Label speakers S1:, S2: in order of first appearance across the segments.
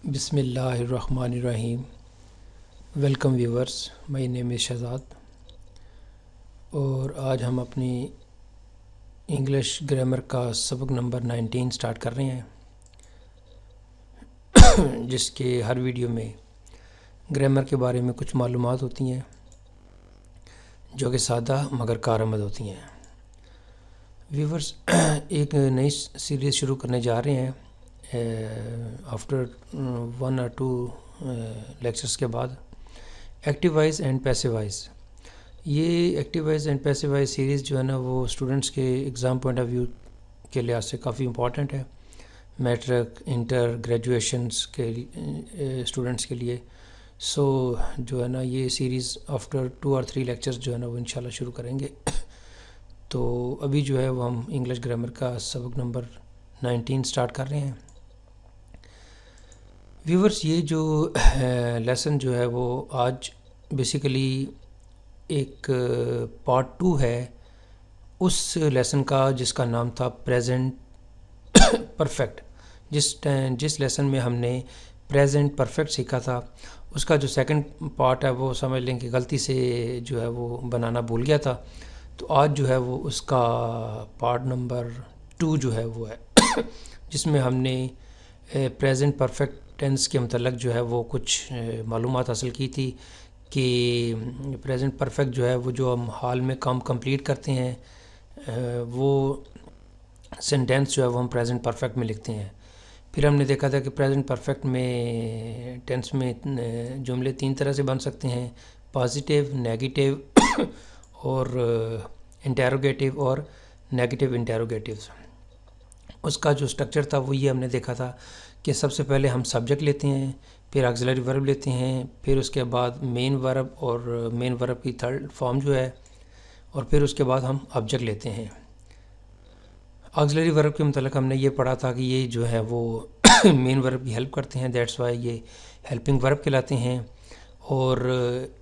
S1: بسم اللہ الرحمن الرحیم. ویلکم ویورز, مائی نیم از شہزاد اور آج ہم اپنی انگلش گرامر کا سبق نمبر 19 سٹارٹ کر رہے ہیں جس کے ہر ویڈیو میں گرامر کے بارے میں کچھ معلومات ہوتی ہیں جو کہ سادہ مگر کارآمد ہوتی ہیں. ویورز, ایک نئی سیریز شروع کرنے جا رہے ہیں آفٹر 1 or 2 لیکچرز کے بعد. Active wise and passive wise. یہ active wise and passive wise series جو ہے نا وہ اسٹوڈنٹس کے ایگزام پوائنٹ آف ویو کے لحاظ سے کافی امپورٹنٹ ہے, میٹرک, انٹر, گریجویشنس کے اسٹوڈنٹس کے لیے. سو جو ہے نا یہ سیریز آفٹر 2 or 3 لیکچرز جو ہے نا وہ انشاءاللہ شروع کریں گے. تو ابھی جو ہے وہ ہم انگلش گرامر کا سبق نمبر 19 سٹارٹ کر رہے ہیں. ویورز, یہ جو لیسن جو ہے وہ آج بیسیکلی ایک پارٹ 2 ہے اس لیسن کا جس کا نام تھا پریزنٹ پرفیکٹ. جس لیسن میں ہم نے پریزنٹ پرفیکٹ سیکھا تھا اس کا جو سیکنڈ پارٹ ہے وہ سمجھ لیں کہ غلطی سے جو ہے وہ بنانا بھول گیا تھا. تو آج جو ہے وہ اس کا پارٹ نمبر 2 جو ہے وہ ہے جس میں ہم نے پریزنٹ پرفیکٹ ٹینس کے متعلق جو ہے وہ کچھ معلومات حاصل کی تھی کہ پریزنٹ پرفیکٹ جو ہے وہ جو ہم حال میں کام کمپلیٹ کرتے ہیں وہ سینٹینس جو ہے وہ ہم پریزنٹ پرفیکٹ میں لکھتے ہیں. پھر ہم نے دیکھا تھا کہ پریزنٹ پرفیکٹ میں ٹینس میں جملے 3 طرح سے بن سکتے ہیں, پازیٹیو, نیگیٹیو اور انٹیروگیٹیو اور نیگیٹیو انٹیروگیٹیوز. اس کا جو سٹرکچر تھا وہ یہ ہم نے دیکھا تھا کہ سب سے پہلے ہم سبجیکٹ لیتے ہیں, پھر آکسیلری ورب لیتے ہیں, پھر اس کے بعد مین ورب اور مین ورب کی تھرڈ فارم جو ہے, اور پھر اس کے بعد ہم آبجیکٹ لیتے ہیں. آکسیلری ورب کے متعلق ہم نے یہ پڑھا تھا کہ یہ جو ہے وہ مین ورب کی ہیلپ کرتے ہیں, دیٹس وائی یہ ہیلپنگ ورب کہلاتے ہیں, اور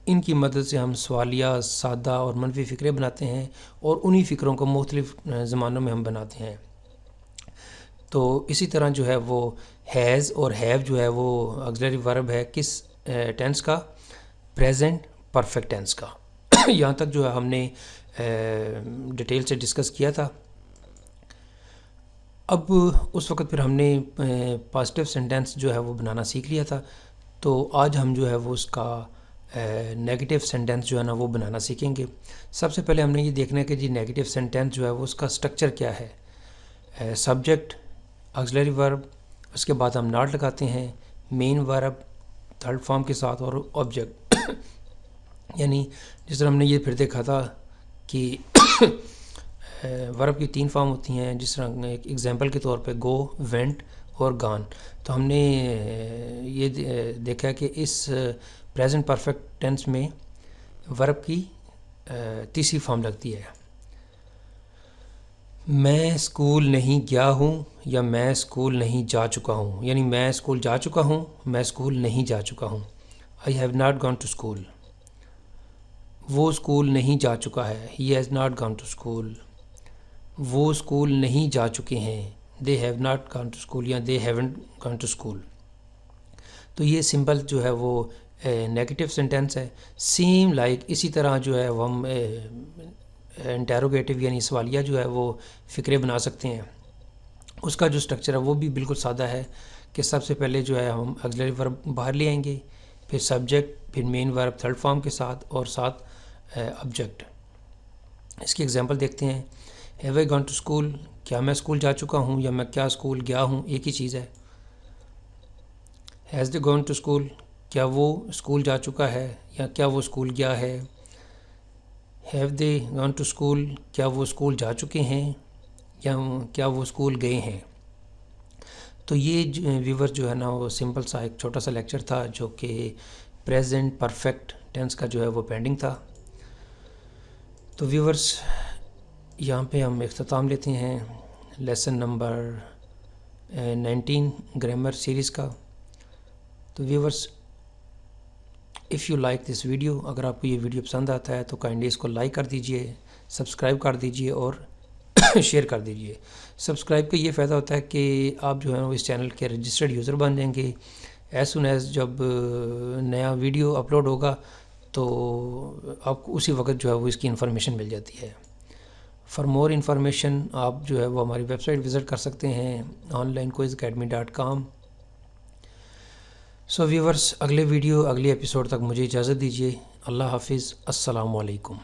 S1: ان کی مدد سے ہم سوالیہ, سادہ اور منفی فقرے بناتے ہیں اور انہی فقروں کو مختلف زمانوں میں ہم بناتے ہیں. تو اسی طرح جو ہے وہ ہیز اور ہیو جو ہے وہ آکسیلری ورب ہے کس ٹینس کا, پریزنٹ پرفیکٹ ٹینس کا. یہاں تک جو ہے ہم نے ڈیٹیل سے ڈسکس کیا تھا. اب اس وقت پھر ہم نے پازیٹیو سینٹینس جو ہے وہ بنانا سیکھ لیا تھا. تو آج ہم جو ہے وہ اس کا نیگیٹیو سینٹینس جو ہے نا وہ بنانا سیکھیں گے. سب سے پہلے ہم نے یہ دیکھنا ہے کہ جی نیگیٹیو سینٹینس جو ہے وہ اس کا سٹرکچر کیا ہے. سبجیکٹ, آکسیلری ورب, اس کے بعد ہم ناٹ لگاتے ہیں, مین ورب تھرڈ فارم کے ساتھ اور آبجیکٹ. یعنی جس طرح ہم نے یہ پھر دیکھا تھا کہ ورب کی 3 فارم ہوتی ہیں, جس طرح ایک ایگزامپل کے طور پہ گو, وینٹ اور گان. تو ہم نے یہ دیکھا کہ اس پریزنٹ پرفیکٹ ٹینس میں ورب کی تیسری فارم لگتی ہے. میں اسکول نہیں گیا ہوں یا میں اسکول نہیں جا چکا ہوں. یعنی میں اسکول جا چکا ہوں, میں اسکول نہیں جا چکا ہوں. I have not gone to school. وہ اسکول نہیں جا چکا ہے, he has not gone to school. وہ اسکول نہیں جا چکے ہیں, they have not gone to school یا they haven't gone to school. تو یہ سمپل جو ہے وہ نیگیٹیو سینٹینس ہے. سیم لائک اسی طرح جو ہے وہ ہم انٹیروگیٹیو یعنی سوالیہ جو ہے وہ فقرے بنا سکتے ہیں. اس کا جو سٹرکچر ہے وہ بھی بالکل سادہ ہے کہ سب سے پہلے جو ہے ہم آکسیلری ورب باہر لے آئیں گے, پھر سبجیکٹ, پھر مین ورب تھرڈ فارم کے ساتھ اور ساتھ آبجیکٹ. اس کی ایگزامپل دیکھتے ہیں. Have I gone to school, کیا میں اسکول جا چکا ہوں یا میں کیا اسکول گیا ہوں, ایک ہی چیز ہے. Has they gone to school, کیا وہ اسکول جا چکا ہے یا کیا وہ اسکول گیا ہے. Have they gone to school, کیا وہ اسکول جا چکے ہیں یا کیا وہ اسکول گئے ہیں. تو یہ ویور جو ہے نا وہ سمپل سا ایک چھوٹا سا لیکچر تھا جو کہ پریزنٹ پرفیکٹ ٹینس کا جو ہے وہ پینڈنگ تھا. تو ویورز, یہاں پہ ہم اختتام لیتے ہیں لیسن نمبر 19 گرامر سیریز کا. تو viewers, if you like this video, اگر آپ کو یہ ویڈیو پسند آتا ہے تو کائنڈلی اس کو لائک کر دیجئے, سبسکرائب کر دیجئے اور شیئر کر دیجئے. سبسکرائب کا یہ فائدہ ہوتا ہے کہ آپ جو ہے وہ اس چینل کے رجسٹرڈ یوزر بن جائیں گے, ایز سون ایز جب نیا ویڈیو اپلوڈ ہوگا تو آپ کو اسی وقت جو ہے وہ اس کی انفارمیشن مل جاتی ہے۔ فار مور انفارمیشن آپ جو ہے وہ ہماری ویب سائٹ وزٹ کر سکتے ہیں onlinequizacademy.com۔ سو ویورز، اگلے ویڈیو اگلے ایپیسوڈ تک مجھے اجازت دیجیے۔ اللہ حافظ، السلام علیکم۔